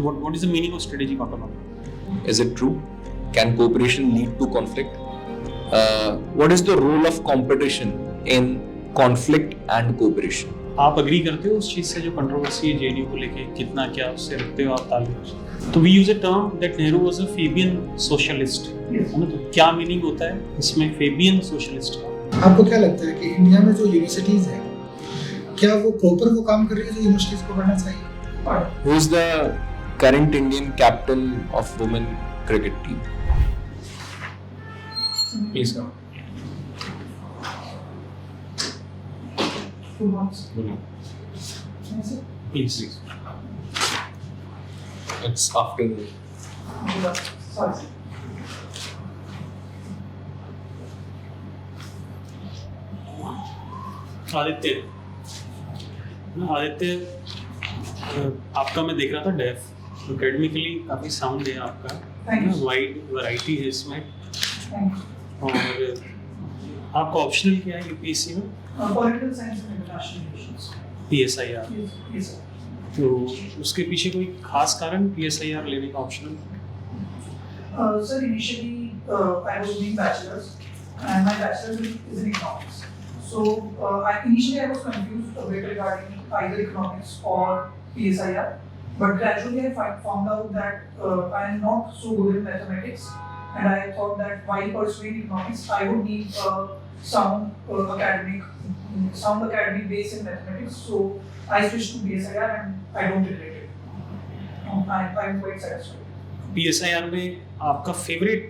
what is the meaning of strategic autonomy? Is it true? Can cooperation lead to conflict? What is the role of competition in conflict and cooperation? आप agree करते हो उस चीज से जो controversy है JNU को लेके, कितना क्या उससे रखते हो आप ताल्लुक? तो we use a term that Nehru was a Fabian socialist, है ना? तो क्या मीनिंग होता है इसमें फेबियन सोशलिस्ट का? आपको क्या लगता है कि इंडिया में जो यूनिवर्सिटीज है क्या वो प्रॉपर वो काम कर रही है जो यूनिवर्सिटीज को करना चाहिए? Who is the current Indian captain of women cricket team? Please करो। प्लीज It's after आदित्य, आपका मैं देख रहा था डेफ, एकेडमिकली काफ़ी साउंड है आपका, वाइड वैरायटी है इसमें। और आपका ऑप्शनल क्या है यूपीएससी में? Political science and international relations, PSIR. Yes sir. तो उसके पीछे कोई खास कारण पीएसआईआर लेने का optional? Sir, initially I was doing bachelor's, and my bachelor's is in economics. So initially I was confused a bit regarding either economics or PSIR, but gradually I found out that I am not so good in mathematics, and I thought that while pursuing economics, I would need sound academic base in mathematics. So I switched to PSIR, and I don't regret it. I'm quite satisfied. PSIR में आपका favourite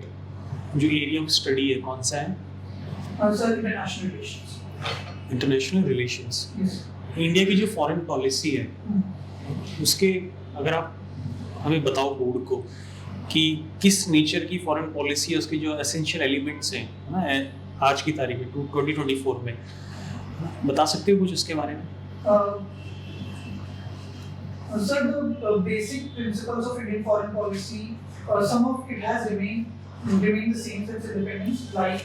जो area of study है कौन सा है? Sir, international relations. International relations. Yes. India की जो foreign policy है उसके अगर आप हमें बताओ बोर्ड को कि किस नेचर की फॉरेन पॉलिसी है, उसके जो एसेंशियल एलिमेंट्स हैं ना आज की तारीख में 2024 में, बता सकते हो कुछ उसके बारे में? Sir, the basic principles of Indian foreign policy, some of it has remained the same since independence, like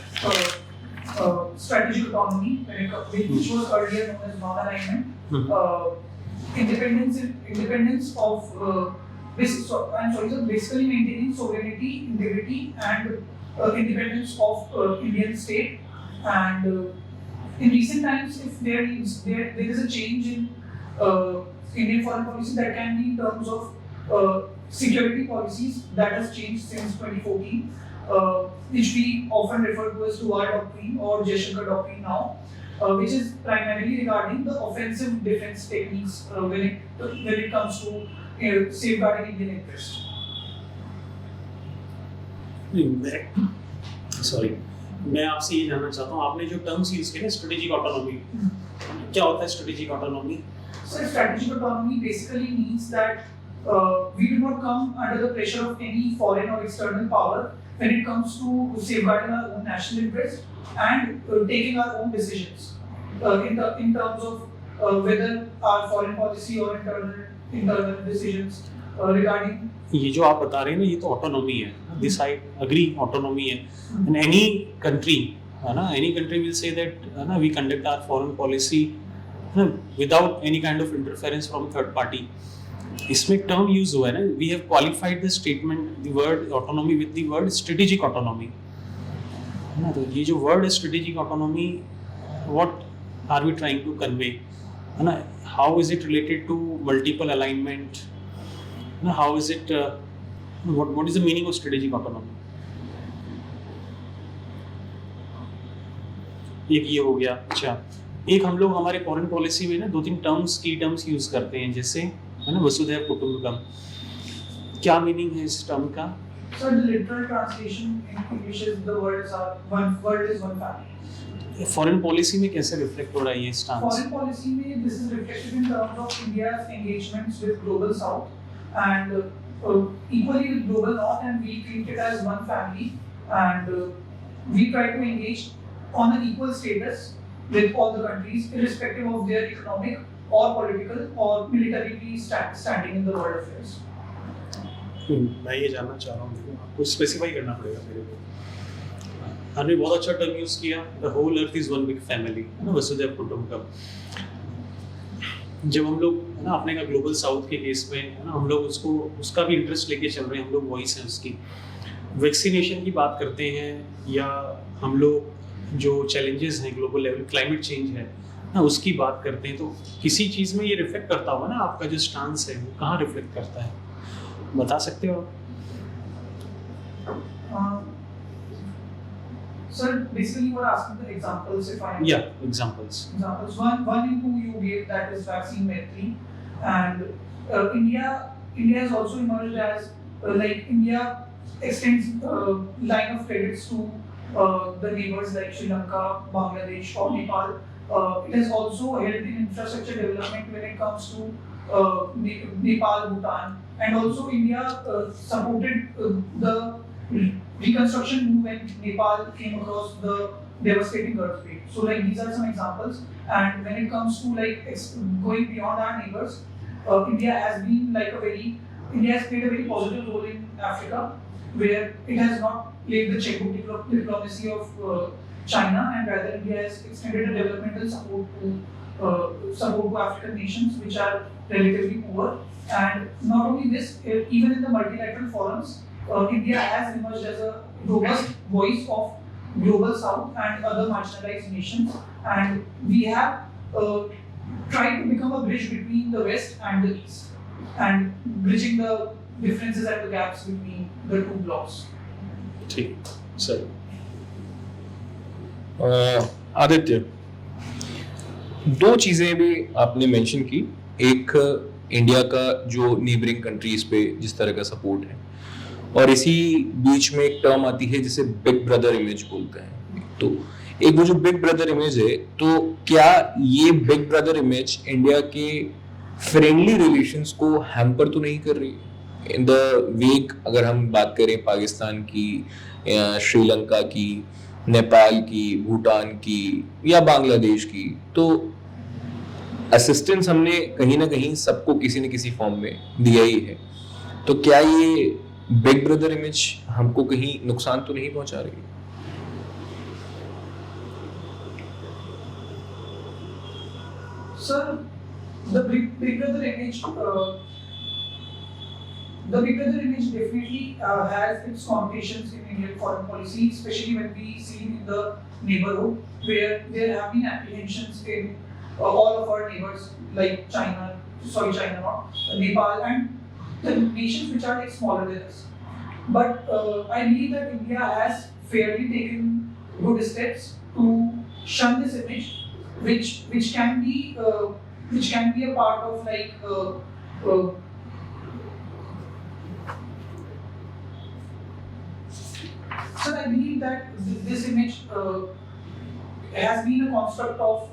strategic autonomy, which was earlier known as non-alignment, independence of, basically maintaining sovereignty, integrity, and independence of Indian state. And in recent times, if there is a change in Indian foreign policy, that can be in terms of security policies that has changed since 2014, which we often refer to as Dual Doctrine or Jaishankar Doctrine now, which is primarily regarding the offensive defense techniques when it comes to safeguarding Indian interests. Sorry, मैं आपसे ये जानना चाहता हूँ, आपने जो terms use किए strategic autonomy, क्या होता है strategic autonomy? So strategic autonomy basically means that we do not come under the pressure of any foreign or external power when it comes to safeguarding our own national interest and taking our own decisions in terms of whether our foreign policy or internal decisions regarding. ये जो आप बता रहे हैं ना, ये तो autonomy है, दिस आई अग्री, ऑटोनॉमी है। एंड एनी कंट्री, है ना, any country will say that, है ना, we conduct our foreign policy without any kind of interference from third party. इसमें टर्म यूज हुआ है ना, we have qualified the statement, the word autonomy with the word strategic autonomy, है ना। तो ये जो वर्ड है strategic autonomy, what are we trying to convey, है ना? How is it related to multiple alignment, ना? How is it, what is the meaning of strategic autonomy? एक ये हो गया। अच्छा, एक हम लोग हमारे फॉरेन पॉलिसी में ना 2-3 टर्म्स, की टर्म्स यूज करते हैं, जैसे, है ना, वसुधैव कुटुंबकम। क्या मीनिंग है इस टर्म का? So the literal translation in English is the words are one world is one family. Foreign policy में कैसे रिफ्लेक्ट हो रहा है ये स्टांस? Foreign policy में this is reflected in terms of India's engagements with global south and equally with global north, and we treat it as one family, and we try to engage on an equal status with all the countries, irrespective of their economic or political or militarily standing in the world affairs. मैं ये जानना चाह रहा हूँ, आपको specify करना पड़ेगा मेरे को। हमने बहुत अच्छा टर्म यूज किया, the whole earth is one big family, है ना, वसुधैव कुटुंबकम। जब हम लोग है ना अपने का ग्लोबल साउथ के केस में है ना हम लोग उसका भी इंटरेस्ट लेके चल रहे हैं, हम लोग वॉइस हैं उसकी। वैक्सीनेशन की बात करते हैं या हम लोग जो चैलेंजेस हैं ग्लोबल लेवल, क्लाइमेट चेंज है ना, उसकी बात करते हैं, तो किसी चीज़ में ये रिफ्लेक्ट करता होगा ना, आपका जो स्टांस है वो कहाँ रिफ्लेक्ट करता है, बता सकते हो आप? Sir, basically you are asking the examples if I Yeah, examples. One and two you gave, that is vaccine Maitri, and India has also emerged as like India extends line of credits to the neighbors like Sri Lanka, Bangladesh, or Nepal. It has also helped in infrastructure development when it comes to Nepal, Bhutan, and also India supported the reconstruction move when Nepal came across the devastating earthquake. So like these are some examples. And when it comes to like going beyond our neighbors, India has played a very positive role in Africa, where it has not played the checkbook diplomacy of China, and rather India has extended a developmental support to African nations which are relatively poor. And not only this, even in the multilateral forums, India has emerged as a robust voice of global south and other marginalized nations, and we have tried to become a bridge between the west and the east, and bridging the differences and the gaps between the two blocks. ठीक sir. Aditya, दो चीजें भी आपने mention की, एक India का जो neighbouring countries पे जिस तरह का सपोर्ट है, और इसी बीच में एक टर्म आती है जिसे बिग ब्रदर इमेज बोलते हैं। तो एक वो जो बिग ब्रदर इमेज है, तो क्या ये बिग ब्रदर इमेज इंडिया के फ्रेंडली रिलेशंस को हैम्पर तो नहीं कर रही इन द वेक? अगर हम बात करें पाकिस्तान की, श्रीलंका की, नेपाल की, भूटान की या बांग्लादेश की, तो असिस्टेंस हमने कहीं ना कहीं सबको किसी न किसी फॉर्म में दिया ही है। तो क्या ये बिग ब्रदर इमेज हमको कहीं नुकसान तो नहीं पहुंचा रही? Sir, the big brother image, definitely has its connotations in Indian foreign policy, especially when we see in the neighborhood, where there have been apprehensions in all of our neighbors like Nepal, and the nations which are like smaller than us. But I believe that India has fairly taken good steps to shun this image, which can be a part of like so I believe that this image has been a construct of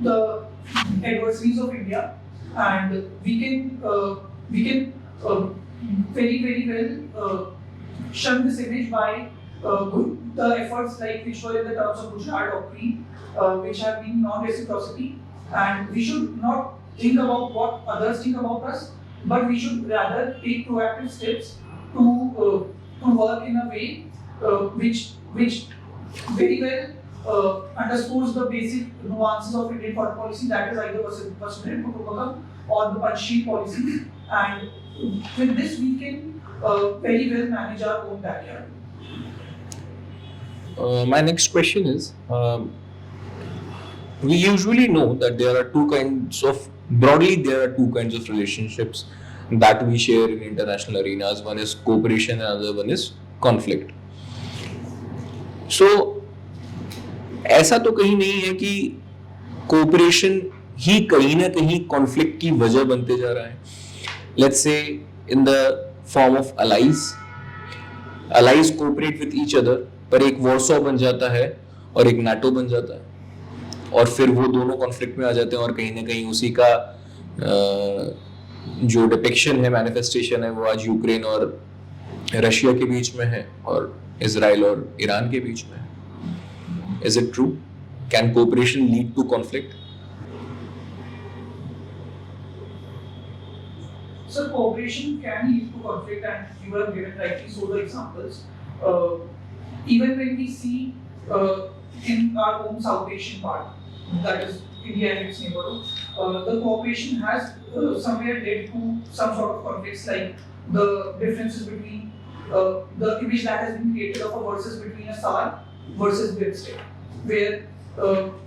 the adversaries of India, and we can very well shun this image by the efforts like which were in the terms of Gujarat Doctrine, which have been non-reciprocity, and we should not think about what others think about us, but we should rather take proactive steps to work in a way which very well underscores the basic nuances of Indian foreign policy, that is either Washington Protocol or the Panchsheel policies, and with this we can very well manage our own backyard. My next question is, we usually know that there are two kinds of relationships that we share in international arenas. One is cooperation and another one is conflict. So ऐसा तो कहीं नहीं है कि cooperation ही कहीं ना कहीं conflict की वजह बनते जा रहा है. Let's say in the form of allies cooperate with each other, पर एक वॉरसॉ बन जाता है और एक नाटो बन जाता है, और फिर वो दोनों कॉन्फ्लिक्ट में आ जाते हैं, और कहीं ना कहीं उसी का जो डिपिक्शन है, मैनिफेस्टेशन है, वो आज यूक्रेन और रशिया के बीच में है और इजराइल और ईरान के बीच में है. Is it true? Can cooperation lead to conflict? So cooperation can lead to conflict, and you have given rightly so the examples. Even when we see in our own South Asian part, that is India and its neighborhood, the cooperation has somewhere led to some sort of conflicts, like the differences between the image that has been created of a versus between a SAR versus BIMSTEC, where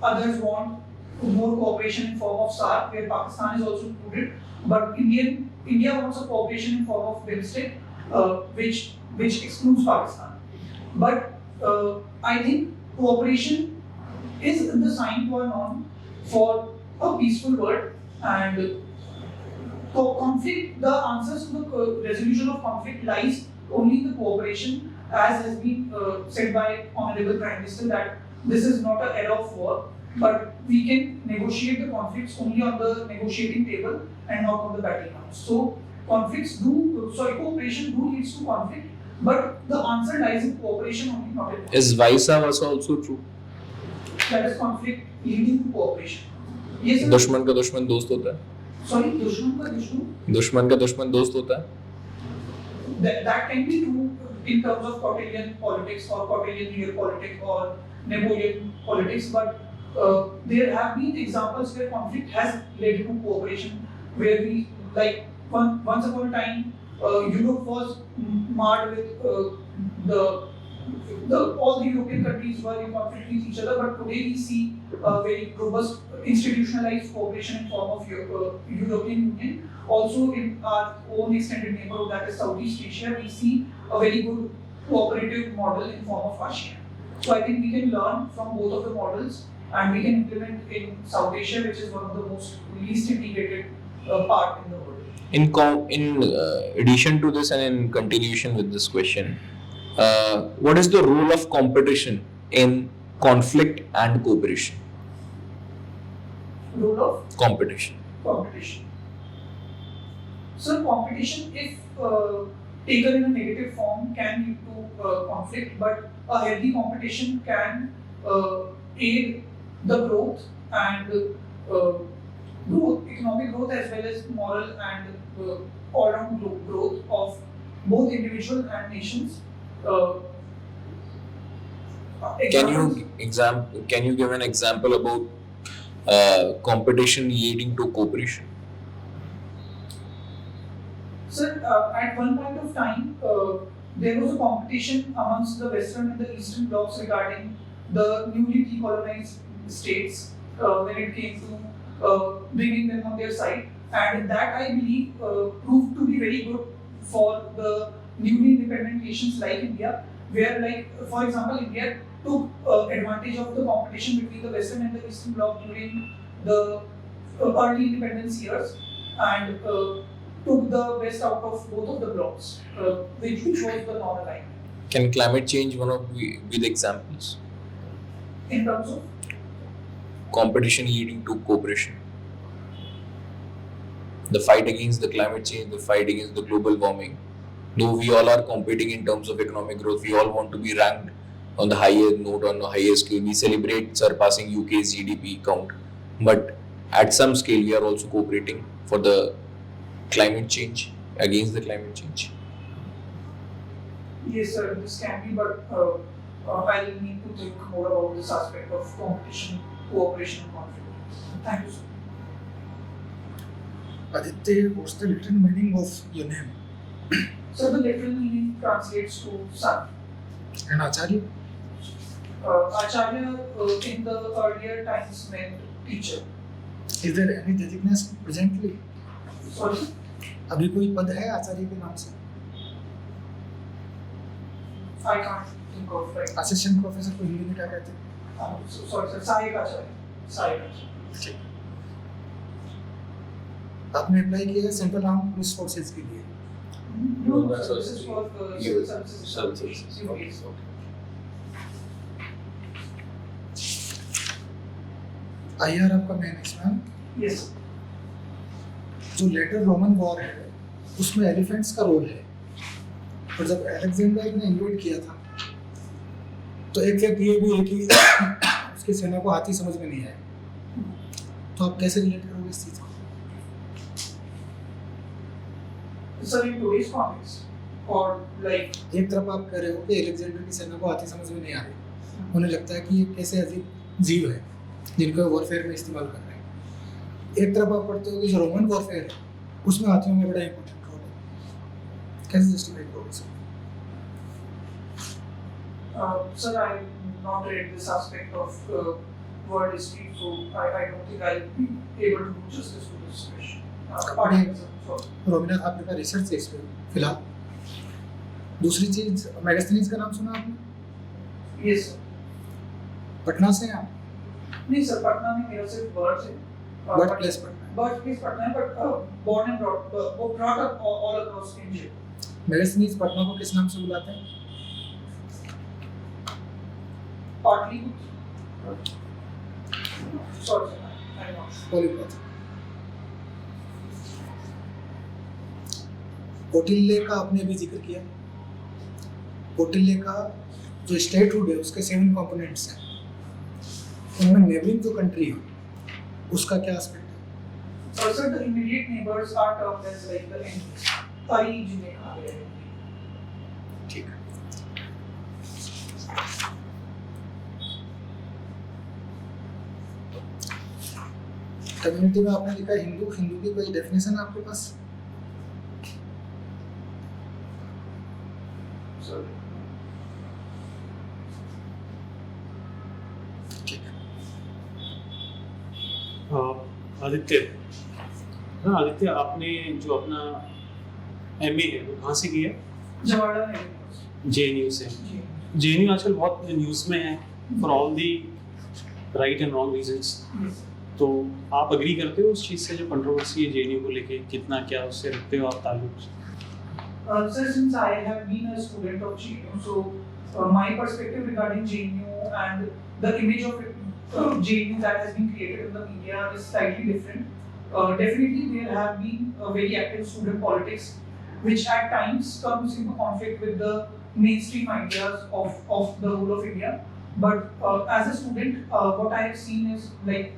others want more cooperation in form of SAR, where Pakistan is also included, but India wants a cooperation in form of BIMSTEC, which excludes Pakistan. But I think cooperation is the sign qua non for a peaceful world, and conflict, the answers to the resolution of conflict lies only in the cooperation, as has been said by Honorable Prime Minister, that this is not an era of war, but we can negotiate the conflicts only on the negotiating table and not on the battleground. So cooperation do leads to conflict, but the answer lies in cooperation only, not in war. Is vice versa also true? That is conflict leading to cooperation. Yes, sir. दुश्मन का दुश्मन दोस्त होता है. Sorry, दुश्मन का दुश्मन. दुश्मन का दुश्मन दोस्त होता है. That can be true in terms of Cotelian politics or Cotelian realpolitik or Napoleon politics, but there have been examples where conflict has led to cooperation, where we, like, once upon a time, Europe was marred with all the European countries were in conflict with each other, but today we see a very robust institutionalized cooperation in form of European Union. Also in our own extended neighborhood, that is Southeast Asia, we see a very good cooperative model in form of ASEAN. So I think we can learn from both of the models, and we can implement in South Asia, which is one of the most least integrated part in the world. In addition to this and in continuation with this question, what is the role of competition in conflict and cooperation? Role of Competition. So competition, if taken in a negative form, can lead to conflict, but a healthy competition can aid the growth and economic growth, as well as moral and all-round growth of both individuals and nations. Can you give an example about competition leading to cooperation? Sir, at one point of time, there was a competition amongst the Western and the Eastern blocs regarding the newly decolonized states when it came to bringing them on their side, and that, I believe, proved to be very good for the newly independent nations like India, where, like, for example, India took advantage of the competition between the Western and the Eastern bloc during the early independence years, and took the best out of both of the blocs, which was the non-alignment. Can climate change be the examples? In terms of Competition leading to cooperation. The fight against the climate change, the fight against the global warming. Though we all are competing in terms of economic growth, we all want to be ranked on the higher note, on the higher scale. We celebrate surpassing UK's GDP count. But at some scale, we are also cooperating for the climate change, against the climate change. Yes, sir, this can be, but I'll need to think more about this aspect of competition, cooperation, and conflict. Thank you, sir. Aditya, what's the literal meaning of your name? So the literal meaning translates to son. And Acharya? Acharya in the earlier times meant teacher. Is there any designation presently? Sorry? अभी कोई पद है आचार्य के नाम से? I can't think of, like, assistant professor को हिंदी में क्या कहते हैं? sorry sir, Sahayak Acharya. Sahayak Acharya. आपने अप्लाई किया है सेंट्रल आर्म पुलिस फोर्सेज के लिए? No, sir, this is for civil services. Civil services. Yes. IR आपका मैन है? Yes. जो लेटर रोमन वॉर है उसमें एलिफेंट्स का रोल है, और जब अलेक्जेंडर ने इन्वेड किया था तो एक फैक्ट ये भी है कि उसकी सेना को हाथी समझ में नहीं आया, तो आप कैसे रिलेट करोगे इस चीज को? Sir, in today's context, or like, एक तरफ आप कह रहे हो कि अलेक्जेंडर की सेना को हाथी समझ में नहीं आ रही, उन्हें लगता है कि ये कैसे अजीब जीव है जिनको वॉरफेयर में इस्तेमाल कर रहे हैं, एक तरफ आप पढ़ते हो कि जो रोमन वॉरफेयर है उसमें हाथियों में बड़ा इंपॉर्टेंट रोल है, कैसे जस्टिफाई करोगे sir? Sir, I've not read this aspect of world history, so I don't think I'll be able to do justice to this question. So, Romina आपके पास रिसर्च है इस पे फिलहाल। दूसरी चीज मैगस्थनीज का नाम सुना आपने? yes, sir. पटना से हैं आप? नहीं सर, पटना में मेरा सिर्फ बर्थ है। बर्थ प्लेस पटना है। बर्थ प्लेस पटना है, but born and brought up all across India. Megasthenes Patna को किस नाम से बुलाते हैं? Partly. Sorry, sir, I'm not sure. Polyglot. Kautilya का आपने अभी जिक्र किया। कौटिल्य का जो स्टेटहुड है उसके 7 कंपोनेंट्स हैं, उनमें नेबरिंग जो कंट्री है उसका क्या एस्पेक्ट है? Sir, the immediate neighbors are termed as like the enemies. ताई जिन्हें कहा गया है। ठीक है। कम्युनिटी में आपने लिखा हिंदू, हिंदू की कोई डेफिनेशन है आपके पास? Sir, ठीक है। आदित्य, हाँ आदित्य, आपने जो अपना MA है वो कहाँ से किया? जवाहरलाल नेहरू JNU से। जी। JNU आजकल बहुत न्यूज़ में है for all the right and wrong reasons. Yes. तो आप अग्री करते हो उस चीज़ से जो कंट्रोवर्सी है JNU को लेके, कितना क्या उससे रखते हो आप ताल्लुक? Sir, since I have been a student of JNU, so my perspective regarding JNU and the image of JNU that has been created in the media is slightly different. Definitely, there have been very active student politics, which at times comes into conflict with the mainstream ideas of the whole of India. But as a student, what I have seen is like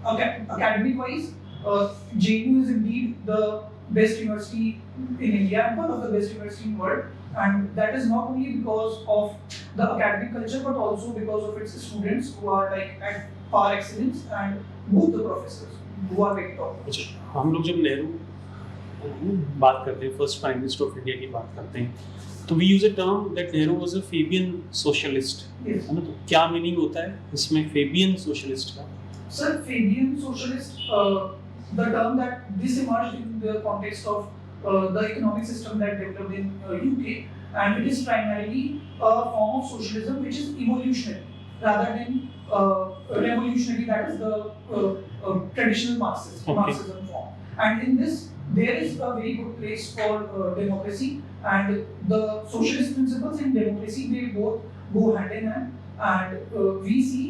academic-wise, JNU is indeed the best university in India and one of the best universities in the world. And that is not only because of the academic culture, but also because of its students who are like at par excellence and both the professors who are very top. अच्छा, हम लोग जब नेहरू बात करते हैं, first prime minister of India की बात करते हैं, तो we use a term that Nehru was a Fabian socialist, Yes. है ना? तो क्या मीनिंग होता है इसमें फेबियन सोशलिस्ट का? Sir, Fabian socialist, the term that this emerged in the context of the economic system that developed in UK, and it is primarily a form of socialism which is evolutionary rather than revolutionary. That is the traditional Marxism, Okay. Marxism form. And in this, there is a very good place for democracy, and the socialist principles and democracy, they both go hand in hand, and we see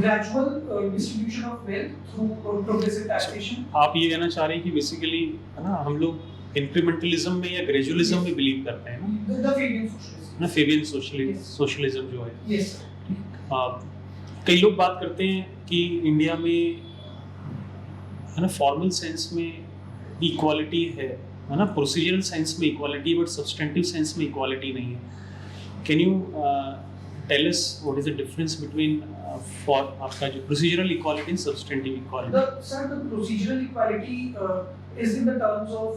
gradual distribution of wealth through progressive taxation. आप ये कहना चाह रहे हैं कि basically, है ना, हम लोग इंक्रीमेंटलिज्म में या ग्रेजुअलिज्म में बिलीव करते हैं ना? The Fabian socialism. ना फेबियन Yes. सोशलिज्म जो है, Yes, sir. कई लोग बात करते हैं कि इंडिया में, है ना, फॉर्मल सेंस में इक्वालिटी है ना, प्रोसीजरल सेंस में इक्वालिटी, बट सब्सटेंटिव सेंस में इक्वालिटी नहीं है। Can you tell us what is the difference between for आपका जो procedural equality and substantive equality? The procedural equality is in the terms of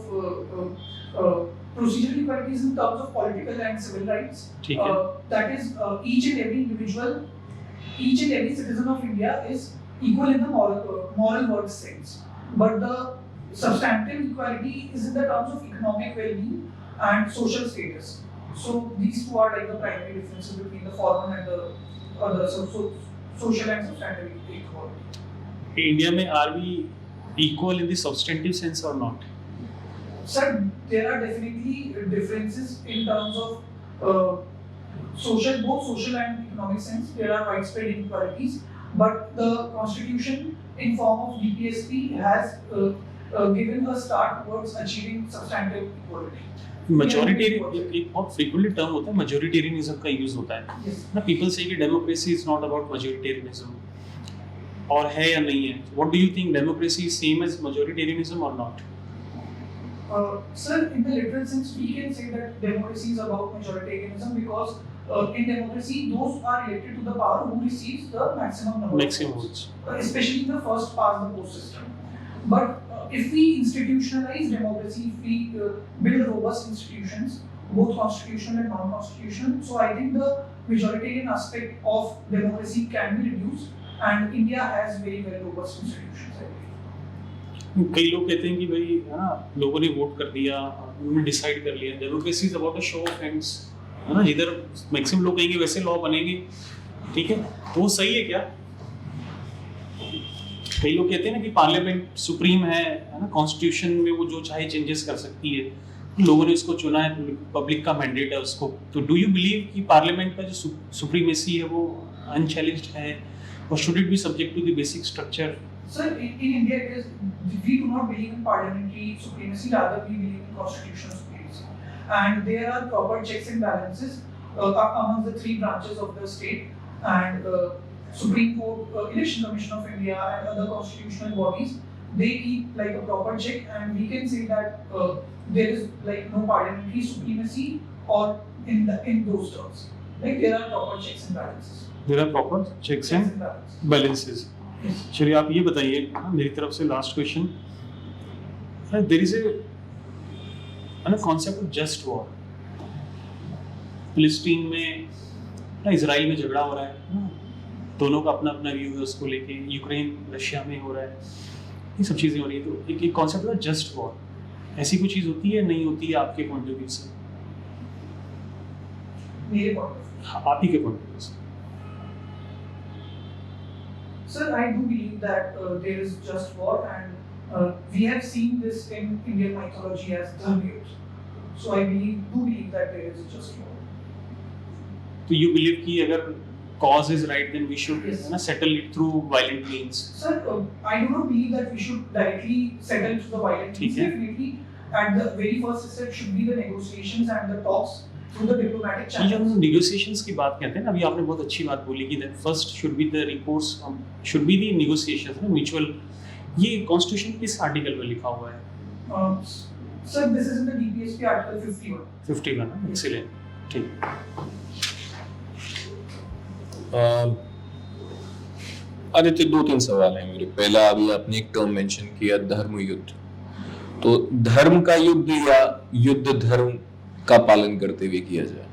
procedural equality is in terms of political and civil rights. ठीक है। That is, each and every individual, each and every citizen of India is equal in the moral worth sense. But the substantive equality is in the terms of economic well-being and social status. So these two are like the primary differences between the formal and the other social and substantive equality. India में are we equal in the substantive sense और not? Sir, there are definitely differences in terms of both social and economic sense. There are widespread inequalities, but the constitution in form of DPSP has given a start towards achieving substantive equality. मैजॉरिटेरियन एक बहुत frequently term होता है, मैजॉरिटेरियनिज्म का use होता है Yes. ना। People से कि democracy is not about majoritarianism, और है या नहीं है? What do you think, democracy is same as majoritarianism और not? Sir, in the literal sense, we can say that democracy is about majoritarianism because in democracy, those are elected to the power who receives the maximum number Maximum of votes. votes, especially in the first past the post system. But if we institutionalize democracy, if we build robust institutions, both constitutional and non-constitutional, so I think the majoritarian aspect of democracy can be reduced, and India has very, very robust institutions. I believe. कई लोग कहते हैं कि भाई है ना, लोगों ने वोट कर दिया, उन्होंने डिसाइड कर लिया, democracy is about a show off hands, है ना, इधर मैक्सिमम लोग कहेंगे वैसे लॉ बनेंगे, ठीक है, तो वो सही है क्या? कई लोग कहते हैं ना कि पार्लियामेंट सुप्रीम है ना, कॉन्स्टिट्यूशन में वो जो चाहे चेंजेस कर सकती है, लोगों ने उसको चुना है, पब्लिक का मैंडेट है उसको, तो डू यू बिलीव कि पार्लियामेंट का जो सुप्रीमेसी है वो अनचैलेंज्ड है, और should it be subject to the basic structure? Sir, in India, it is, we do not believe in parliamentary supremacy, rather we believe in constitutional supremacy. And there are proper checks and balances among the three branches of the state, and Supreme Court, Election Commission of India and other constitutional bodies, they keep like a proper check, and we can say that there is like no parliamentary supremacy or in those terms. Like there are proper checks and balances. There are proper checks and balances. Balances. चलिए आप ये बताइए, मेरी तरफ से last question, there is a concept of just war. फिलिस्तीन में ना, इजराइल में झगड़ा हो रहा है, दोनों का अपना अपना व्यू है उसको लेके, यूक्रेन रशिया में हो रहा है, ये सब चीज़ें हो रही है, तो एक कॉन्सेप्ट है जस्ट वॉर, ऐसी कोई चीज़ होती है नहीं होती है आपके पॉइंट ऑफ व्यू से? मेरे point of view. आप ही के पॉइंट ऑफ व्यू से. Sir, I do believe that there is just war, and we have seen this in Indian mythology as Dharmyut. So I do believe that there is just war. तो you believe कि अगर cause is right, then we should Yes. settle it through violent means. Sir, I do not believe that we should directly settle through the violent means. ठीक है. Definitely, at the very first step should be the negotiations and the talks through the diplomatic ये जब हम channels. negotiations की बात कहते हैं ना, अभी आपने बहुत अच्छी बात बोली कि that first should be the recourse, should be the negotiations, ना, mutual. ये कॉन्स्टिट्यूशन किस आर्टिकल में लिखा हुआ है? Sir, this is in the DPSP Article 51. 51, excellent, ठीक. आदित्य, 2-3 सवाल हैं मेरे. पहला, अभी आपने एक टर्म मेंशन किया, धर्म युद्ध. तो धर्म का युद्ध या युद्ध धर्म का पालन करते हुए किया जाए?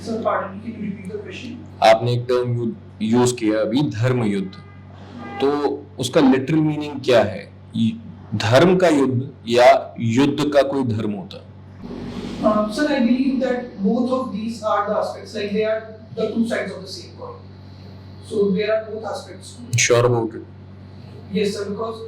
Sir, pardon me, can you repeat the question? आपने एक टर्म यूज किया अभी, धर्म युद्ध, तो उसका लिटरल मीनिंग क्या है? धर्म का युद्ध या युद्ध का कोई धर्म होता? Sir, I believe that both of these are the aspects, like they are the two sides of the same coin. So there are both aspects. Sure about it? Yes, sir, because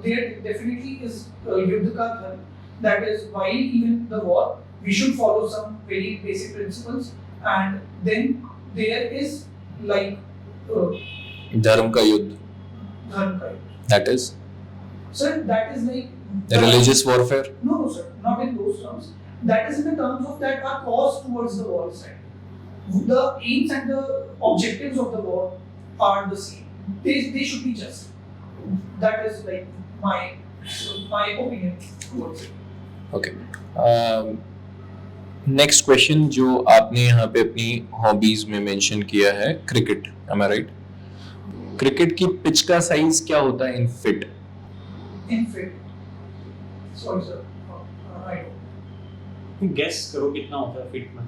there definitely is Yuddha ka dharma. That is, while even the war, we should follow some very basic principles, and then there is like धर्म का युद्ध, dharma ka yuddha. That is Sir, that is like religious warfare. No, no, sir, not in those terms. That is in the terms of that our cause towards the war is right. The aims and the objectives of the war are the same. They should be just. That is like my opinion towards it. Okay. Next question जो आपने यहाँ पे अपनी hobbies में mention किया है, cricket, am I right? Cricket की pitch का साइज क्या होता है in feet? In fit. Sorry, sir. I don't. Guess करो कितना होता है फीट में?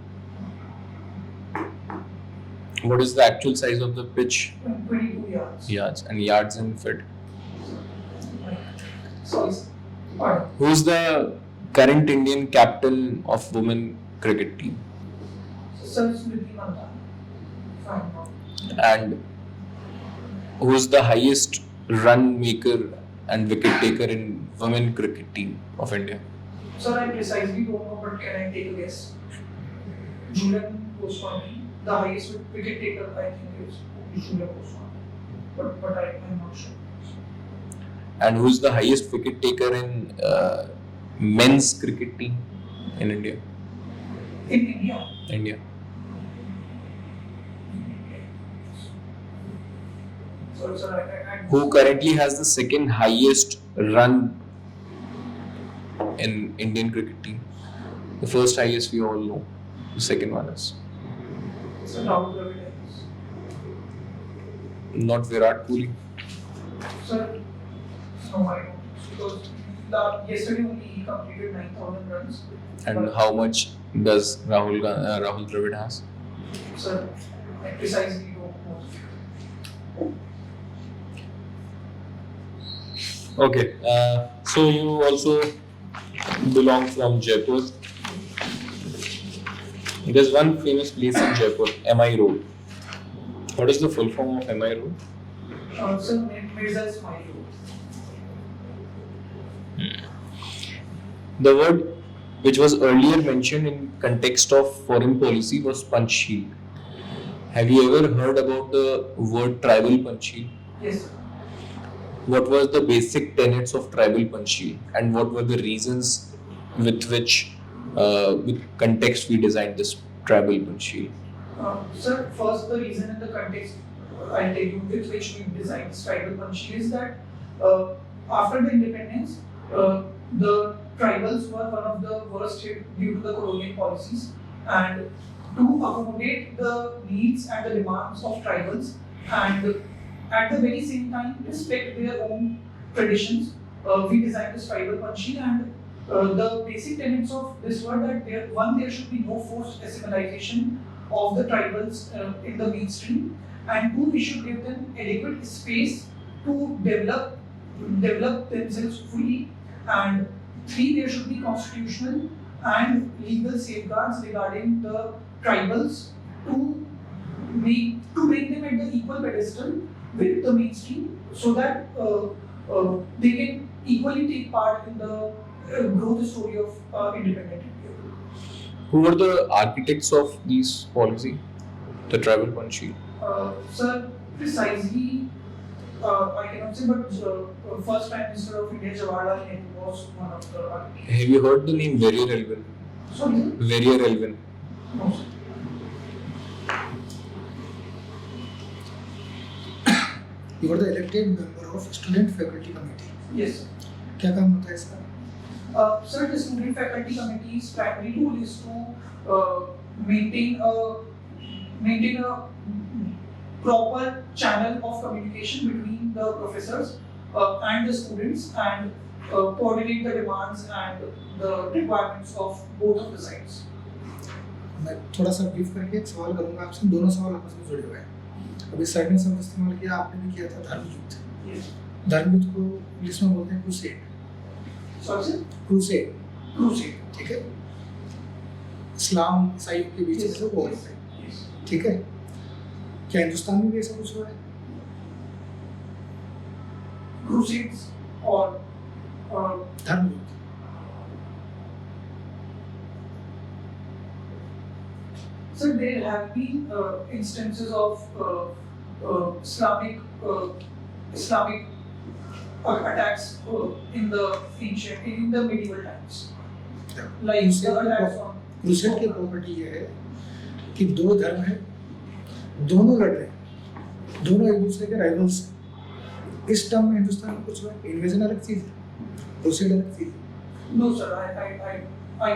What is the actual size of the pitch? 22 yards. Yards and yards in feet. Sorry, sir. Pardon. Who is the current Indian captain of women cricket team? Sir, Smriti Mandhana. Fine. No. And who is the highest run maker and wicket taker in women cricket team of India? Sir, I precisely don't know, but can I take a guess? Julian Goswami, the highest wicket taker, I think is Julian Goswami, but I'm not sure. And who is the highest wicket taker in men's cricket team in India? In India, India. sorry, sir, I Who currently has the second highest run in Indian cricket team? The first highest we all know. The second one is Sir, Rahul Dravid. not Virat Kohli. Sir, No, I don't. Because yesterday only he completed 9,000 runs. And But, how much does Rahul Dravid has? sir, I precisely don't know. Okay. So you also belong from Jaipur. There's one famous place in Jaipur, MI Road. What is the full form of MI Road? Sir, Mirza Ismail. The word which was earlier mentioned in context of foreign policy was Panchsheel. Have you ever heard about the word tribal Panchsheel? Yes, sir. What was the basic tenets of tribal Panchsheel and what were the reasons with which with context we designed this tribal Panchsheel? Sir, first the reason and the context I'll tell you with which we designed this tribal Panchsheel is that after the independence, the tribals were one of the worst hit due to the colonial policies, and to accommodate the needs and the demands of tribals and at the very same time respect their own traditions, we designed this tribal Panchsheel, and the basic tenets of this were that there should be no forced assimilation of the tribals in the mainstream, and two, we should give them adequate space to develop themselves fully, and three, there should be constitutional and legal safeguards regarding the tribals to bring them at the equal pedestal with the mainstream, so that they can equally take part in the growth story of independent India. Who were the architects of these policy, the tribal Panchsheel? Sir, precisely, I cannot say, but first Prime Minister of India, Jawaharlal Nehru, was one of the architects. Have you heard the name Verrier Elvin? Sorry, Verrier Elvin. no, sir. You were the elected member of Student Faculty Committee. Yes, sir. क्या काम होता है इसका? Sir, the Student Faculty Committee's primary role is to maintain a proper channel of communication between the professors and the students, and coordinate the demands and the requirements of both of the sides. मैं थोड़ा सा brief करके एक सवाल करूंगा आपसे, दोनों सवाल आपस में जुड़े हुए हैं। अभी सर ने शब्द इस्तेमाल किया, आपने भी किया था धर्मयुद्ध। Yes. धर्मयुद्ध को इंग्लिश में बोलते हैं crusade. Sorry, sir? Crusade, Crusade. ठीक है? इस्लाम ईसाइयों के बीच Yes. में वॉर Yes. है, Yes. ठीक है? क्या हिंदुस्तान में भी ऐसा कुछ हुआ है? Crusades or धर्मयुद्ध। so there have been instances of Islamic attacks in the medieval times, like the attacks on crusade की प्रॉपर्टी ये है कि दो धर्म है, दोनों लड़ रहे हैं, दोनों एक दूसरे के राइवल्स हैं। इस टर्म में हिंदुस्तान में कुछ हुआ है? इन्वेजन अलग चीज है, क्रूसेड अलग चीज है। No, sir, I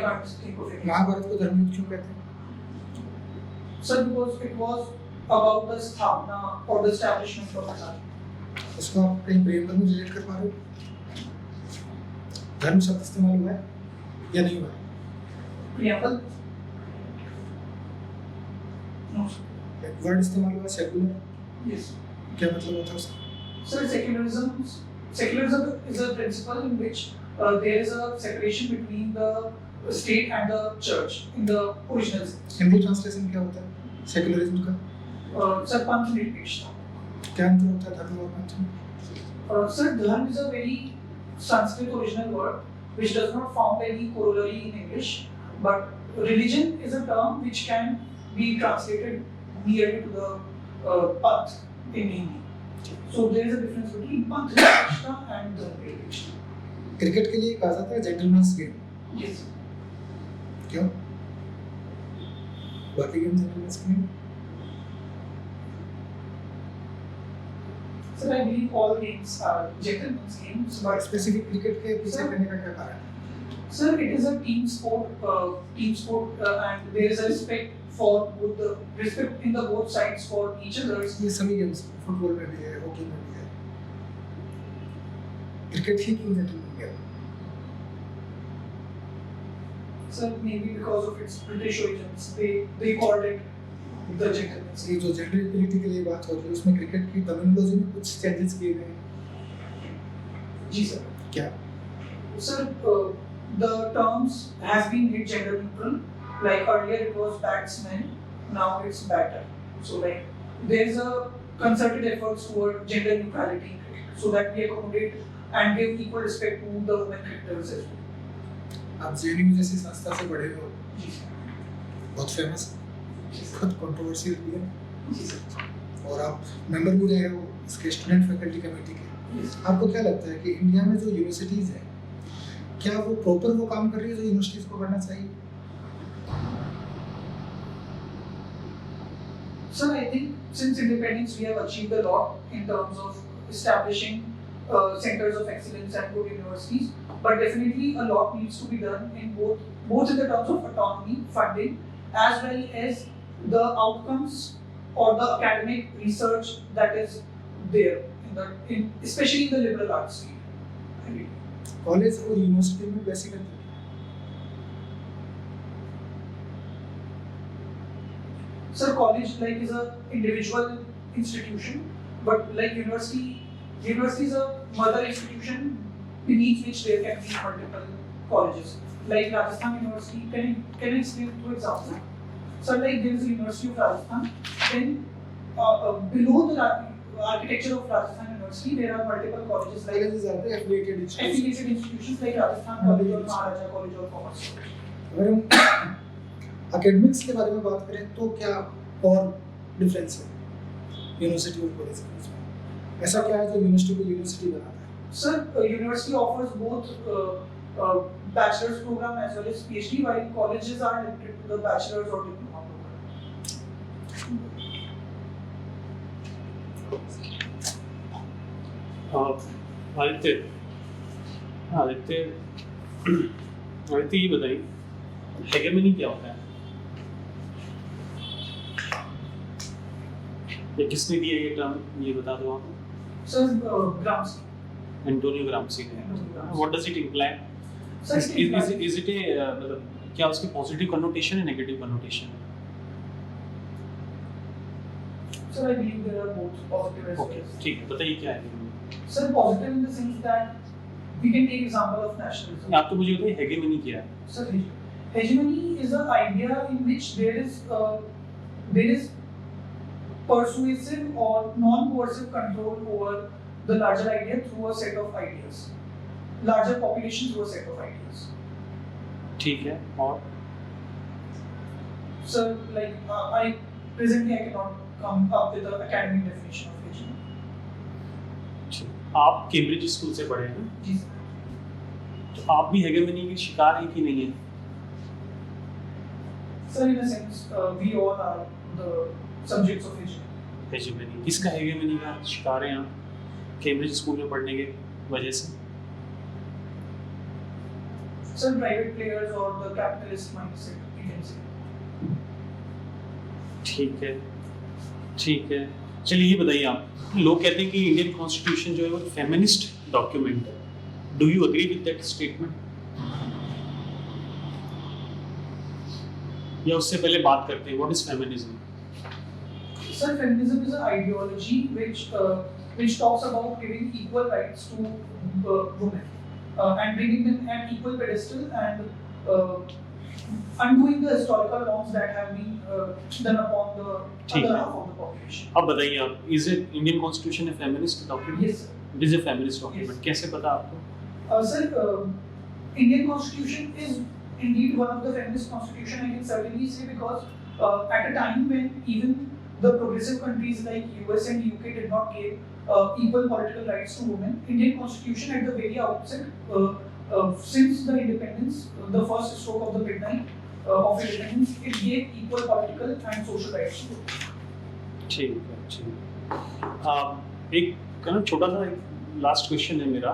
can't think of it. Mahabharat को धर्मयुद्ध क्यों कहते हैं? Sir, because it was about the sthapna or the establishment of Islam. उसको आप कहीं प्रेम में रिलेट कर पा रहे हो? धर्म शब्द इस्तेमाल हुआ है या नहीं हुआ है? Preamble? No, sir. एक वर्ड इस्तेमाल हुआ है सेकुलर, Yes. क्या मतलब होता है उसका? Sir, secularism is a principle in which there is a separation between the state and the church in the original sense. Hindi translation क्या होता है सेकुलरिज्म का? Sir, पंथ निरपेक्षता. क्या अंतर होता है धर्म और पंथ में? Sir, dharma is a very Sanskrit original word which does not found any corollary in English, but religion is a term which can be translated nearly to the path in Hindi. So there is a difference between path nirakshta and dharma nirakshta. Cricket के लिए कहा जाता है gentleman's game, Yes. क्यों? बाकी game gentleman's game. Sir, I believe all games are gentlemen's games, but specific cricket के पीछे Sir. रहने का क्या कारण है? sir, it is a team sport, and there is a respect in the both sides for each others. ये सभी games, football में भी है, हॉकी में भी है। क्रिकेट ही क्यों सेटल हो गया? So maybe because of its British origins, they called it the gentleman's ये जो जेंडर इक्वलिटी के लिए बात हो रही है उसमें क्रिकेट की टर्मिनोलॉजी में कुछ चेंजेस किए गए हैं। जी सर। क्या? Sir, the terms has been made gender neutral. Like earlier it was batsman, now it's batter. So like there is a concerted efforts toward gender neutrality in cricket, so that we accommodate and give equal respect to the women cricketers as well. आप JNU जैसी संस्था से पढ़े हो, जी sir. बहुत famous, बहुत controversial भी है, जी सर। और आप मेंबर भी रहे हो इसके स्टूडेंट फैकल्टी कमेटी के। आपको क्या लगता है कि इंडिया में जो यूनिवर्सिटीज हैं, क्या वो प्रॉपर वो काम कर रही है जो यूनिवर्सिटीज को करना चाहिए? Sir, I think since independence we have achieved a lot in terms of establishing centers of excellence and good universities, but definitely a lot needs to be done in both in the terms of autonomy, funding, as well as the outcomes or the academic research that is there especially in the liberal arts field. College और university में basic अंतर? Sir, college like is a individual institution, but like university is a mother institution beneath which there can be multiple colleges. Like Rajasthan University, can I explain two examples? So like there is a University of Rajasthan, then below the architecture of Rajasthan University there are multiple colleges like colleges आते हैं affiliated institute. affiliated institutions like Rajasthan College or Maharaja College of Commerce. अगर हम academics के बारे में बात करें तो क्या और डिफरेंस है यूनिवर्सिटी और कॉलेज के बीच में? ऐसा क्या है जो यूनिवर्सिटी को यूनिवर्सिटी बनाता है? Sir, university offers both bachelor's program as well as PhD, while colleges are limited to the bachelor's or diploma program. Aditya Aditya Aditya ये बताइए हेगेमनी क्या होता है? ये किसने दिया ये टर्म, ये बता दो आप। Sir, Gramsci. एंटोनियो ग्राम्सी ने। What does it imply? Sir, is it a मतलब क्या उसकी पॉजिटिव कनोटेशन है, नेगेटिव कनोटेशन है? Sir, I believe there are both positive as well okay as. ठीक है, बताइए क्या है। Sir, positive in the sense that we can take example of nationalism. आप तो मुझे बताइए हेगेमनी क्या है? Sir, hegemony is an idea in which there is persuasive or non-coercive control over the larger idea through a set of ideas, larger population through a set of ideas. ठीक है, और So, like I cannot come up with an academic definition of hegemony. आप Cambridge school से पढ़े हैं, जी sir. तो आप भी हेगेमनी के शिकार हैं कि नहीं है? Sir, in a sense, we all are the subjects of hegemony. हेगेमनी किसका हेगेमनी का शिकार हैं आप कैम्ब्रिज स्कूल में पढ़ने के वजह से? Sir, private players or the capitalist mindset, you can say. ठीक है, ठीक है, चलिए ये बताइए आप, लोग कहते हैं कि इंडियन कॉन्स्टिट्यूशन जो है वो फेमिनिस्ट डॉक्यूमेंट है, do you agree with that statement? या उससे पहले बात करते हैं what is feminism? Sir, feminism is an ideology which talks about giving equal rights to women and bringing them at equal pedestal and undoing the historical wrongs that have been done upon the other half of the population. अब बताइए आप, is it Indian constitution A feminist document? Yes, sir. It is a feminist document. Yes. कैसे पता आपको? Sir, Indian constitution is indeed one of the feminist constitution. I can certainly say because at a time when even the progressive countries like US and UK did not give equal political rights to women, Indian constitution at the very outset, since the independence, the first stroke of the midnight of independence, it gave equal political and social rights to women. ठीक है, ठीक। एक ना छोटा सा last question है मेरा।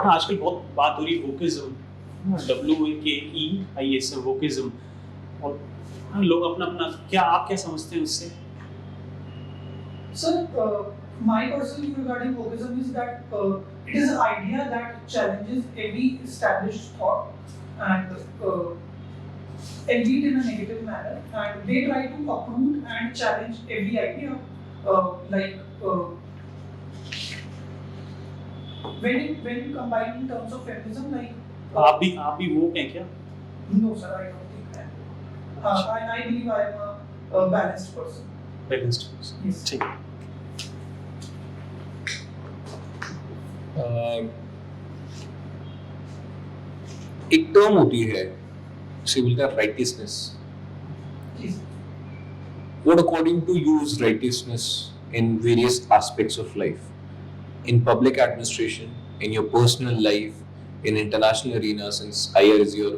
हाँ, आजकल बहुत बात हो रही है वोकिज्म, WAKEISM, वोकिज्म, और लोग अपना अपना, क्या आप क्या समझते हैं उससे? Sir, My personal view regarding wokeism is that it is an idea that challenges every established thought and elite in a negative manner, and they try to uproot and challenge every idea. When you combine in terms of feminism, आप भी woke हैं क्या? no sir, I don't think that. I believe I am a balanced person. Balanced. Yes. ठीक. एक term होती है civil का righteousness. Yes. What according to you is righteousness in various aspects of life, in public administration, in your personal life, in international arena, since higher is your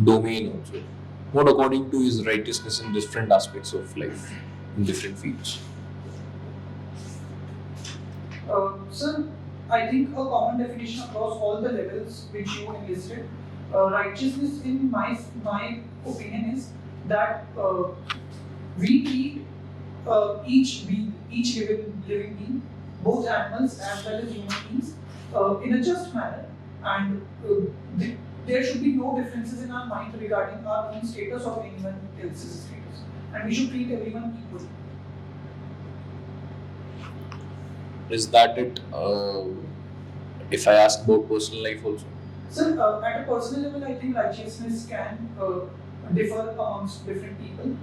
domain also? What according to you is righteousness in different aspects of life, in different fields? Sir, I think a common definition across all the levels which you enlisted, righteousness in my opinion is that we treat each living being, both animals as well as human beings, in a just manner, and there should be no differences in our mind regarding our own status or anyone else's status, and we should treat everyone equally. Is that it? If I ask about personal life also? Sir, at a personal level, I think righteousness can differ amongst different people.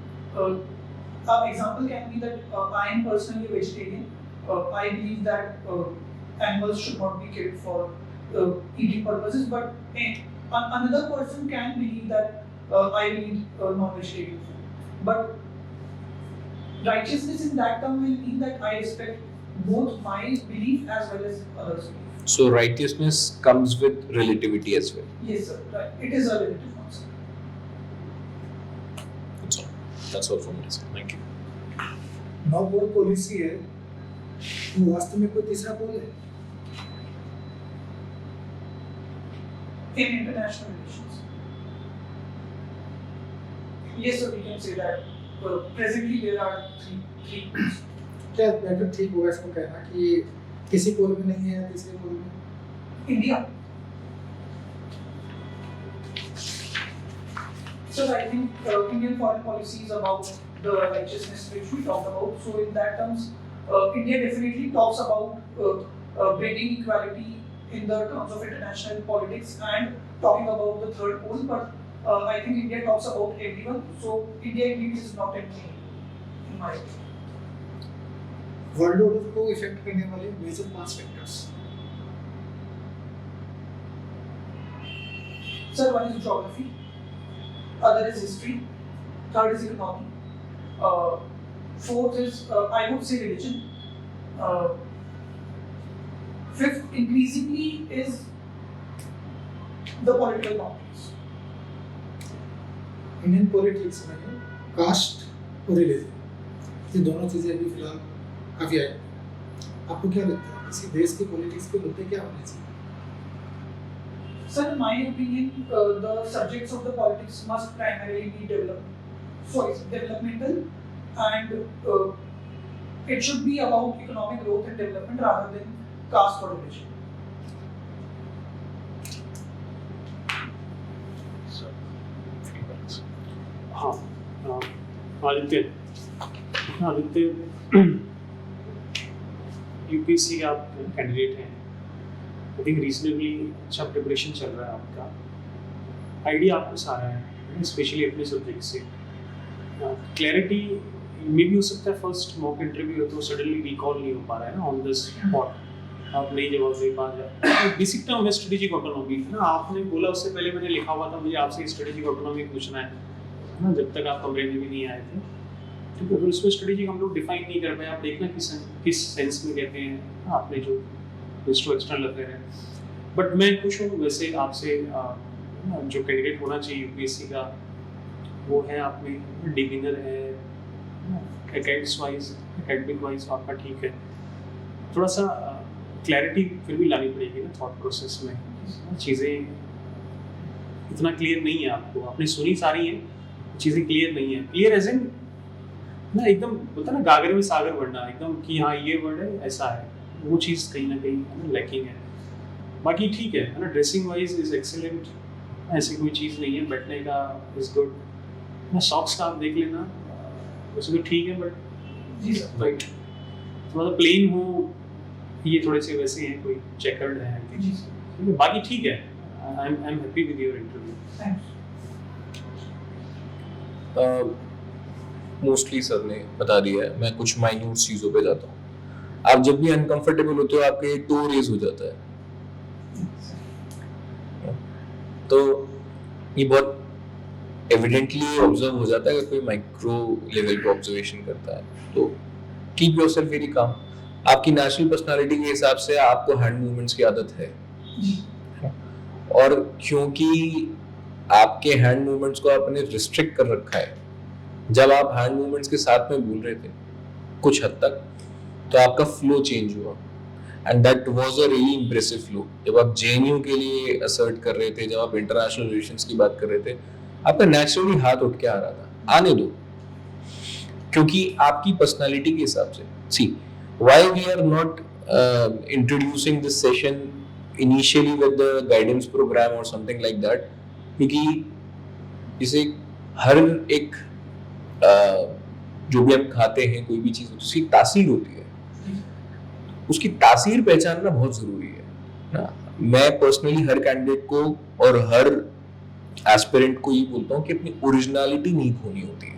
An example can be that I am personally a vegetarian. I believe that animals should not be killed for eating purposes, but another person can believe that I will eat non-vegetarian food. But righteousness in that term will mean that I respect both my belief as well as others' belief. So righteousness comes with relativity as well. Yes, sir. Right. It is a relative concept. That's all. That's all from me, sir. Thank you. नौ बोल policy है, वो वास्तव में कोई तीसरा बोल है? In international relations. Yes, sir, we can say that presently there are three groups. क्या बेटर ठीक होगा इसको कहना कि किसी पोल में नहीं है, तीसरे पोल में? India. So I think Indian foreign policy is about the righteousness which we talked about. So in that terms, India definitely talks about bringing equality in the terms of international politics and talking about the third pole. But I think India talks about everyone. So India indeed is not an in my opinion. World order को effect करने वाले major 5 factors. Sir, one is geography, other is history, third is economy, fourth is I would say religion, fifth increasingly is the political boundaries. Indian politics में cast और religion, ये दोनों चीजें अभी फिलहाल काफी आई. आपको क्या लगता है किसी देश की पॉलिटिक्स पे मुद्दे क्या होने चाहिए? Sir, in my opinion, the subjects of the politics must primarily be developmental, and it should be about economic growth and development rather than caste or religion. हाँ, आदित्य यूपीएससी के आप कैंडिडेट हैं. आई थिंक रीजनेबली अच्छा preparation चल रहा है आपका. Idea आपको सारा है, स्पेशली अपने सब्जेक्ट से. क्लैरिटी मे भी हो सकता है फर्स्ट मॉक इंटरव्यू है तो सडनली रिकॉल नहीं हो पा रहा है ना ऑन द स्पॉट, आप नहीं जवाब दे पा रहे. बेसिक टर्म है स्ट्रेटेजिक ऑटोनॉमी ना, आपने बोला उससे पहले मैंने लिखा हुआ था मुझे आपसे स्ट्रेटेजिक ऑटोनॉमी पूछना है ना, जब तक आप कमरे में भी नहीं आए थे. ठीक है, तो इसमें स्ट्रेटेजिक हम लोग डिफाइन नहीं कर पाए. आप देखना किस सेंस में कहते हैं आपने जो एक्सटर्नल अफेयर है. बट मैं खुश हूँ वैसे आपसे. जो कैंडिडेट होना चाहिए यूपीएससी का वो है, आप में डिविनर है, एकेडमिक वाइज आपका ठीक है. थोड़ा सा क्लैरिटी फिर भी लानी पड़ेगी ना थॉट प्रोसेस में. चीज़ें इतना क्लियर नहीं है आपको, आपने सुनी सारी हैं, चीज़ें क्लियर नहीं है. क्लियर एज इन ना एकदम बोलता ना गागरे में सागर बढ़ना, एकदम कि हाँ ये वर्ड है ऐसा है, वो चीज़ कहीं ना कहीं लैकिंग है। बाकी ठीक है ना, ड्रेसिंग वाइज इज एक्सेलेंट, ऐसी कोई चीज़ नहीं है, बैठने का इज गुड ना। सॉक्स का आप देख लेना, वैसे तो ठीक है बट जी सर। राइट थोड़ा प्लेन हो, ये थोड़े से वैसे हैं, कोई चेकर्ड है I think। Ji sir. बाकी ठीक है, I am happy with your interview. Thanks. Mostly sir ने बता दिया है, मैं कुछ माइन्यूट चीज़ों पे जाता हूँ। आप जब भी अनकंफर्टेबल होते हो आपके टो रेज हो जाता है, तो ये बहुत एविडेंटली ऑब्जर्व हो जाता है अगर कोई माइक्रो लेवल पे ऑब्जर्वेशन करता है। तो कीप योरसेल्फ वेरी काम। आपकी नेचुरल पर्सनालिटी के हिसाब से आपको हैंड मूवमेंट्स की आदत है, और क्योंकि आपके हैंड मूवमेंट्स को आपने रिस्ट्रिक्ट कर रखा है, जब आप हैंड मूवमेंट्स के साथ में बोल रहे थे कुछ हद तक, तो आपका फ्लो चेंज हुआ, and that was a really impressive flow. जब आप जेएनयू के लिए असर्ट कर रहे थे, जब आप इंटरनेशनल रिलेशंस की बात कर रहे थे, आपका नेचुरली हाथ उठ के आ रहा था। आने दो, क्योंकि आपकी पर्सनालिटी के हिसाब से। See why we are not introducing this session initially with the guidance program और समथिंग लाइक दैट, क्योंकि इसे हर एक जो भी हम खाते हैं, कोई भी चीज़ उसकी तासीर होती है, उसकी तासीर पहचानना बहुत ज़रूरी है ना। मैं पर्सनली हर कैंडिडेट को और हर एस्पिरेंट को ये बोलता हूँ कि अपनी ओरिजिनलिटी नहीं खोनी होती है।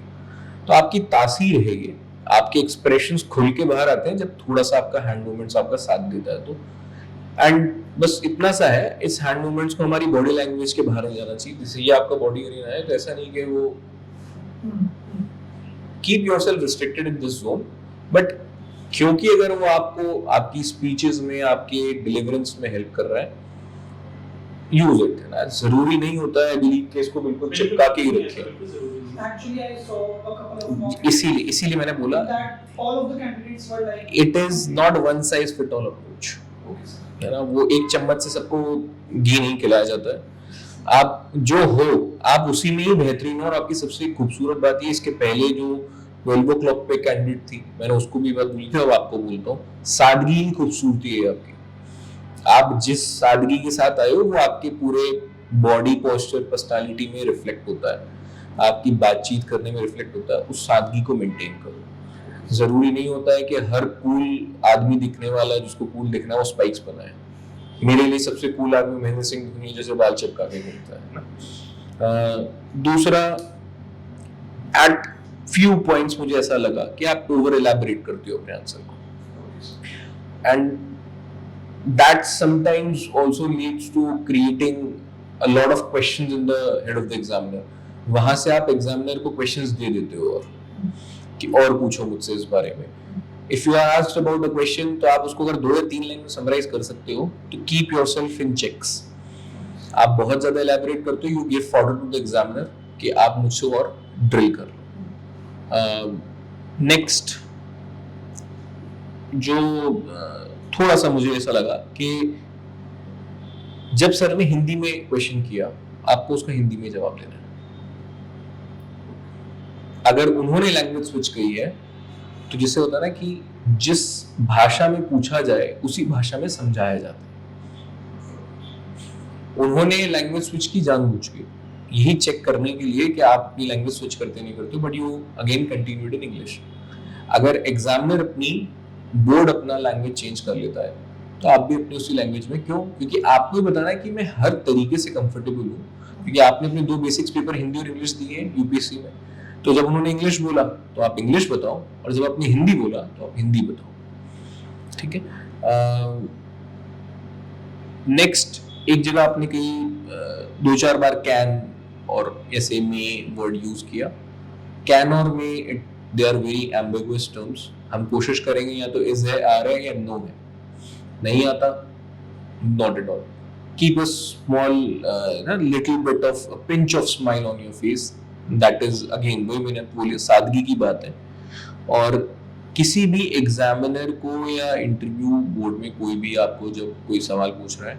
तो आपकी तासीर है ये, आपके एक्सप्रेशंस खुल के बाहर आते हैं जब थोड़ा सा आपका हैंड मूवमेंट्स आपका साथ देता है। तो एंड बस इतना सा है, इस हैंड मूवमेंट्स को हमारी बॉडी लैंग्वेज के बाहर नहीं जाना चाहिए। जैसे ये आपका बॉडी एरिया है, तो ऐसा नहीं कि वो keep yourself restricted in this zone, but क्योंकि अगर वो आपको आपकी स्पीचेस में, आपके डिलीवरेंस में हेल्प कर रहा है, यूज इट ना। जरूरी नहीं होता है बिलीव के इसको बिल्कुल चिपका के ही रखें। Actually, I saw a couple of mock इसीलिए मैंने बोला that all of the candidates were like, it is not one size fit all approach, okay sir, है ना। वो एक चम्मच से सबको घी नहीं खिलाया जाता है। आप जो हो आप उसी में ही बेहतरीन हो। और आपकी सबसे खूबसूरत बात ये, इसके पहले जो 12 o'clock पे कैंडिडेट थी, मैंने उसको भी बात बोली थी, अब आपको बोलता हूँ, सादगी ही खूबसूरती है आपकी। आप जिस सादगी के साथ आए हो वो आपके पूरे बॉडी पोस्चर, पर्सनालिटी में रिफ्लेक्ट होता है, आपकी बातचीत करने में रिफ्लेक्ट होता है। उस सादगी को मेंटेन करो। जरूरी नहीं होता है कि हर कूल आदमी दिखने वाला, जिसको कूल दिखना है, वो स्पाइक्स बनाए। मेरे लिए सबसे कूल आदमी महेंद्र सिंह धोनी जैसे बाल चिपका के घूमता है ना। दूसरा, एट फ्यू पॉइंट्स मुझे ऐसा लगा कि आप ओवर एलैबोरेट करते हो अपने आंसर को, and that sometimes also leads to creating a lot of questions in the head of the examiner। वहां से आप एग्जामिनर को क्वेश्चंस दे देते हो और कि और पूछो मुझसे इस बारे में। If you are asked about a question, तो आप उसको अगर 2 या 3 लाइन में समराइज कर सकते हो, तो कीप योरसेल्फ इन चेक्स। आप बहुत ज्यादा एलैबोरेट करते हो, you give forward to the examiner कि आप मुझसे और ड्रिल कर लो। नेक्स्ट जो थोड़ा सा मुझे ऐसा लगा कि जब सर ने हिंदी में क्वेश्चन किया, आपको उसका हिंदी में जवाब देना है। अगर उन्होंने लैंग्वेज स्विच की है, तो जिससे होता है ना कि जिस भाषा में पूछा जाए उसी भाषा में समझाया जाता है। उन्होंने लैंग्वेज स्विच की जानबूझ के, यही चेक करने के लिए कि आप अपनी लैंग्वेज स्विच करते नहीं करते, but you again continued in English. अगर एग्जामिनर अपनी बोर्ड अपना लैंग्वेज चेंज कर लेता है, तो आप भी अपनी उसी लैंग्वेज में। क्यों? क्योंकि आपको ही बताना है कि मैं हर तरीके से कंफर्टेबल हूँ, क्योंकि आपने अपने 2 बेसिक्स पेपर हिंदी और इंग्लिश दिए हैं यूपीएससी में। तो जब उन्होंने इंग्लिश बोला तो आप इंग्लिश बताओ, और जब आपने हिंदी बोला तो आप हिंदी बताओ। ठीक है। नेक्स्ट, एक जगह आपने कहीं 2-4 बार कैन और ऐसे में वर्ड यूज किया। कैन और may they are very ambiguous terms. हम कोशिश करेंगे या तो इज है, आ रहा है, या नो है। नहीं आता, not at all. Keep a small little bit of pinch of smile on your face. That is again वही मैंने बोली, सादगी की बात है। और किसी भी एग्जामिनर को या इंटरव्यू बोर्ड में कोई भी आपको जब कोई सवाल पूछ रहा है,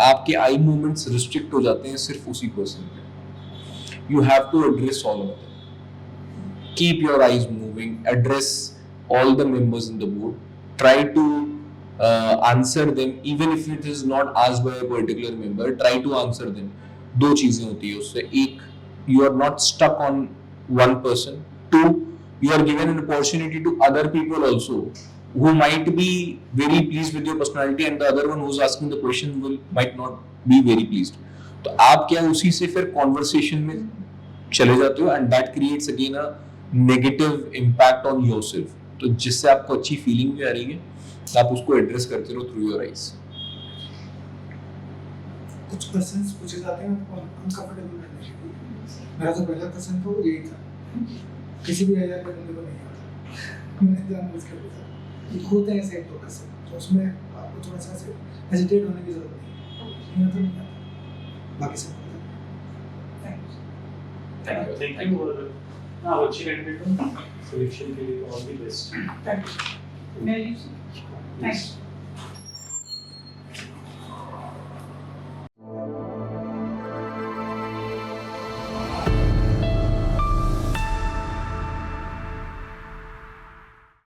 आपके आई मूवमेंट्स रिस्ट्रिक्ट हो जाते हैं सिर्फ उसी पर्सन पे। You have to address all of them. keep your eyes moving, address all the members in the board, try to answer them, even if it is not asked by a particular member, try to answer them. दो चीजें होती है उससे, एक, you are not stuck on one person, two, you are given an opportunity to other people also who might be very pleased with your personality and the other one who's asking the question might not be very pleased. तो आप क्या उसी से फिर conversation में चले जाते हो and that creates again a negative impact on yourself. तो जिससे आपको अच्छी फीलिंग भी आ रही है, आप उसको एड्रेस करते रहो थ्रू योर आईज. कुछ क्वेश्चंस पूछे जाते हैं अनकंफर्टेबल करने के लिए. मेरा जो पहला क्वेश्चन था वो यही था, किसी भी एरिया में मुझे नहीं आता, मैंने जानबूझ कर पूछा कि होते हैं ऐसे तो कैसे, तो उसमें आपको थोड़ा सा हेजिटेट होने की जरूरत नहीं है. तो नहीं आता, बाकी सब थैंक यू और आप अच्छी कैंडिडेट हो, सिलेक्शन के लिए all the best. Thank you. May I use? Thanks.